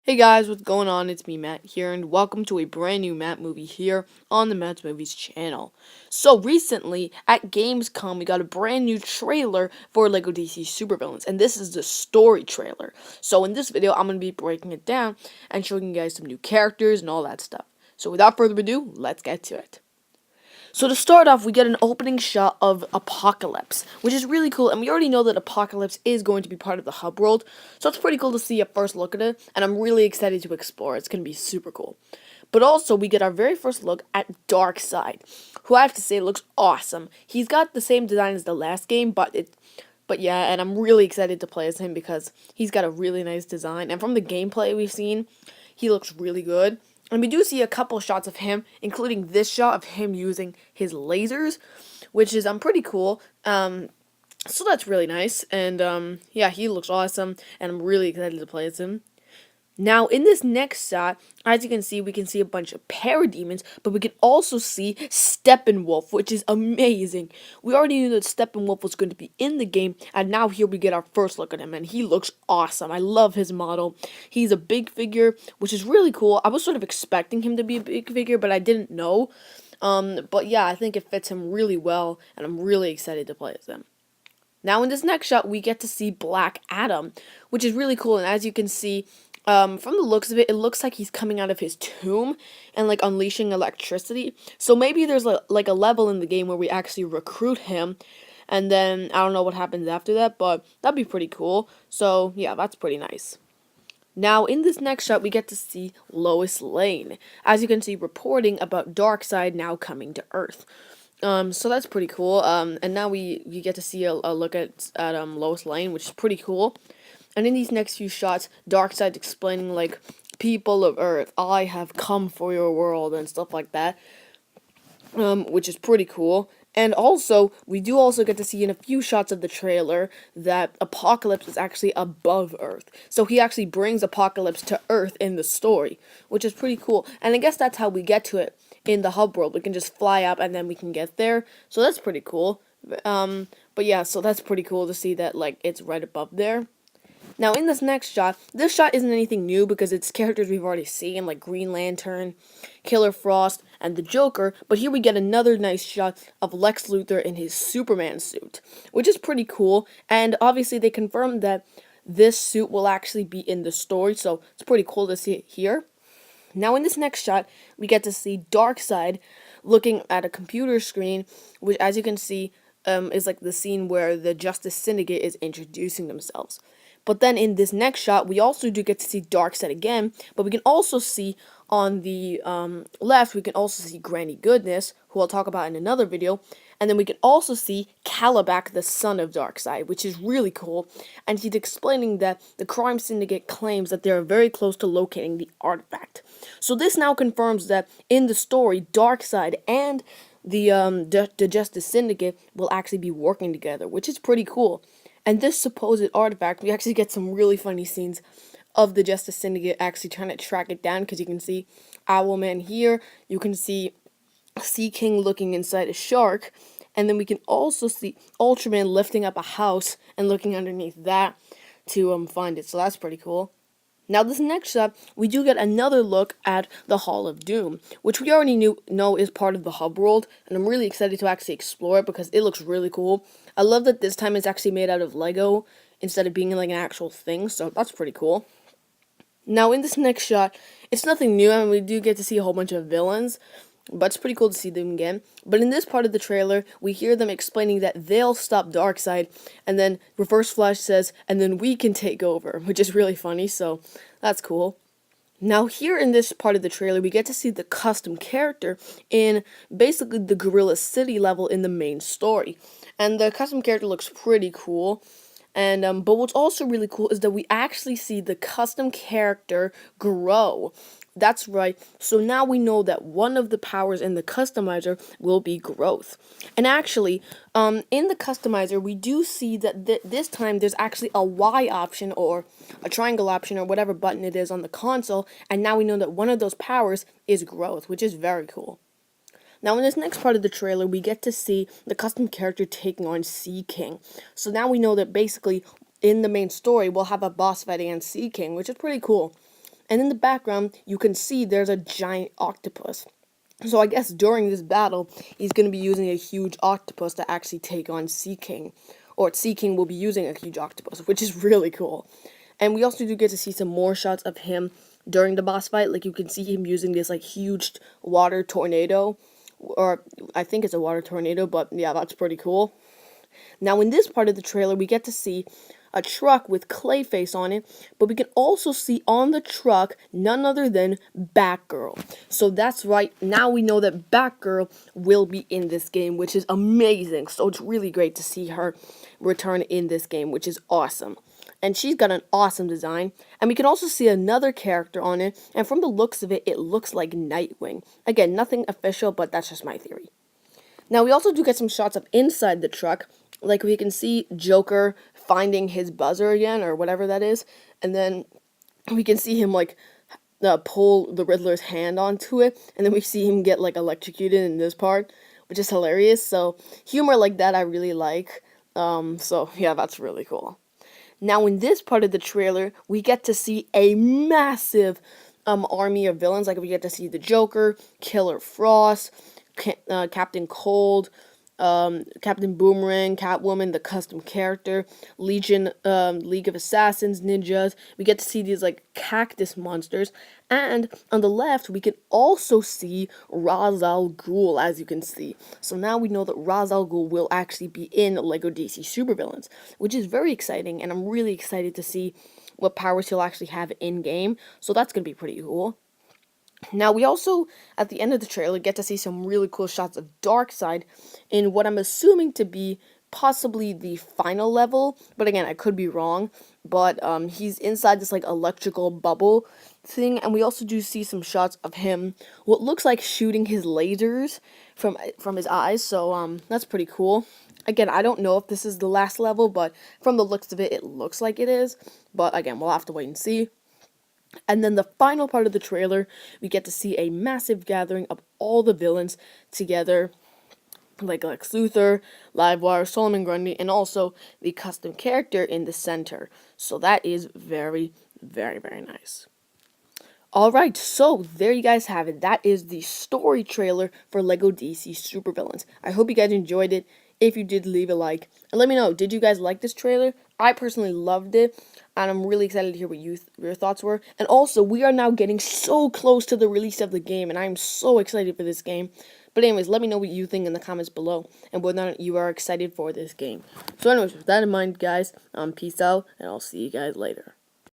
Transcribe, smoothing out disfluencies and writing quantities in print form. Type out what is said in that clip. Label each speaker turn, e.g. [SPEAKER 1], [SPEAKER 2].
[SPEAKER 1] Hey guys, what's going on? It's me, Matt, here, and welcome to a brand new Matt movie here on the Matt's Movies channel. So recently, at Gamescom, we got a brand new trailer for LEGO DC Supervillains, and this is the story trailer. So in this video, I'm going to be breaking it down and showing you guys some new characters and all that stuff. So without further ado, let's get to it. So to start off, we get an opening shot of Apocalypse, which is really cool, and we already know that Apocalypse is going to be part of the hub world, so it's pretty cool to see a first look at it, and I'm really excited to explore. It's going to be super cool. But also, we get our very first look at Darkseid, who I have to say looks awesome. He's got the same design as the last game, but yeah, and I'm really excited to play as him because he's got a really nice design, and from the gameplay we've seen, he looks really good. And we do see a couple shots of him, including this shot of him using his lasers, which is pretty cool. So that's really nice. And yeah, he looks awesome, and I'm really excited to play as him. Now, in this next shot, as you can see, we can see a bunch of parademons, but we can also see Steppenwolf, which is amazing. We already knew that Steppenwolf was going to be in the game, and now here we get our first look at him, and he looks awesome. I love his model. He's a big figure, which is really cool. I was sort of expecting him to be a big figure, but I didn't know. But yeah, I think it fits him really well, and I'm really excited to play as him. Now in this next shot, we get to see Black Adam, which is really cool, and as you can see, from the looks of it, it looks like he's coming out of his tomb and like unleashing electricity. So maybe there's like a level in the game where we actually recruit him, and then I don't know what happens after that, but that'd be pretty cool. So yeah, that's pretty nice. Now, in this next shot, we get to see Lois Lane, as you can see, reporting about Darkseid now coming to Earth. So that's pretty cool. And now we get to see a look at Lois Lane, which is pretty cool. And in these next few shots, Darkseid explaining like, people of Earth, I have come for your world and stuff like that, which is pretty cool. And also, we do also get to see in a few shots of the trailer that Apocalypse is actually above Earth. So he actually brings Apocalypse to Earth in the story, which is pretty cool. And I guess that's how we get to it in the hub world. We can just fly up and then we can get there. So that's pretty cool. But yeah, so that's pretty cool to see that like it's right above there. Now, in this shot isn't anything new because it's characters we've already seen, like Green Lantern, Killer Frost, and the Joker, but here we get another nice shot of Lex Luthor in his Superman suit, which is pretty cool, and obviously they confirmed that this suit will actually be in the story, so it's pretty cool to see it here. Now, in this next shot, we get to see Darkseid looking at a computer screen, which, as you can see, is like the scene where the Justice Syndicate is introducing themselves. But then in this next shot, we also do get to see Darkseid again, but we can also see on the left, we can also see Granny Goodness, who I'll talk about in another video, and then we can also see Kalibak, the son of Darkseid, which is really cool, and he's explaining that the Crime Syndicate claims that they are very close to locating the artifact. So this now confirms that in the story, Darkseid and the Justice Syndicate will actually be working together, which is pretty cool. And this supposed artifact, we actually get some really funny scenes of the Justice Syndicate actually trying to track it down, because you can see Owlman here, you can see Sea King looking inside a shark, and then we can also see Ultraman lifting up a house and looking underneath that to find it, so that's pretty cool. Now, this next shot, we do get another look at the Hall of Doom, which we already know is part of the hub world, and I'm really excited to actually explore it because it looks really cool. I love that this time it's actually made out of Lego instead of being like an actual thing, so that's pretty cool. Now, in this next shot, it's nothing new, and we do get to see a whole bunch of villains, but it's pretty cool to see them again. But in this part of the trailer, we hear them explaining that they'll stop Darkseid, and then Reverse Flash says, and then we can take over, which is really funny, so that's cool. Now, here in this part of the trailer, we get to see the custom character in basically the Gorilla City level in the main story. And the custom character looks pretty cool. And but what's also really cool is that we actually see the custom character grow. That's right. So now we know that one of the powers in the customizer will be growth. And actually, in the customizer, we do see that this time there's actually a Y option or a triangle option or whatever button it is on the console. And now we know that one of those powers is growth, which is very cool. Now, in this next part of the trailer, we get to see the custom character taking on Sea King. So now we know that basically in the main story, we'll have a boss fight against Sea King, which is pretty cool. And in the background, you can see there's a giant octopus. So I guess during this battle, he's going to be using a huge octopus to actually take on Sea King. Or Sea King will be using a huge octopus, which is really cool. And we also do get to see some more shots of him during the boss fight. Like, you can see him using this, like, huge water tornado. Or, I think it's a water tornado, but yeah, that's pretty cool. Now, in this part of the trailer, we get to see a truck with Clayface on it, but we can also see on the truck none other than Batgirl. So that's right, now we know that Batgirl will be in this game, which is amazing. So it's really great to see her return in this game, which is awesome. And she's got an awesome design, and we can also see another character on it, and from the looks of it, it looks like Nightwing. Again, nothing official, but that's just my theory. Now, we also do get some shots of inside the truck. Like, we can see Joker finding his buzzer again, or whatever that is. And then we can see him, like, pull the Riddler's hand onto it. And then we see him get, like, electrocuted in this part, which is hilarious. So, humor like that I really like. So, yeah, that's really cool. Now, in this part of the trailer, we get to see a massive army of villains. Like, we get to see the Joker, Killer Frost, Captain Cold, Captain Boomerang, Catwoman, the custom character, Legion, League of Assassins, ninjas. We get to see these, like, cactus monsters. And on the left, we can also see Ra's al Ghul, as you can see. So now we know that Ra's al Ghul will actually be in LEGO DC Supervillains, which is very exciting, and I'm really excited to see what powers he'll actually have in-game. So that's going to be pretty cool. Now, we also, at the end of the trailer, get to see some really cool shots of Darkseid in what I'm assuming to be possibly the final level, but again, I could be wrong, but he's inside this, like, electrical bubble thing, and we also do see some shots of him, what looks like shooting his lasers from his eyes, so that's pretty cool. Again, I don't know if this is the last level, but from the looks of it, it looks like it is, but again, we'll have to wait and see. And then the final part of the trailer, we get to see a massive gathering of all the villains together, like Lex Luthor, Livewire, Solomon Grundy, and also the custom character in the center. So that is very, very, very nice. Alright, so there you guys have it. That is the story trailer for LEGO DC Supervillains. I hope you guys enjoyed it. If you did, leave a like. And let me know, did you guys like this trailer? I personally loved it, and I'm really excited to hear what your thoughts were. And also, we are now getting so close to the release of the game, and I'm so excited for this game. But anyways, let me know what you think in the comments below, and whether or not you are excited for this game. So anyways, with that in mind, guys, peace out, and I'll see you guys later.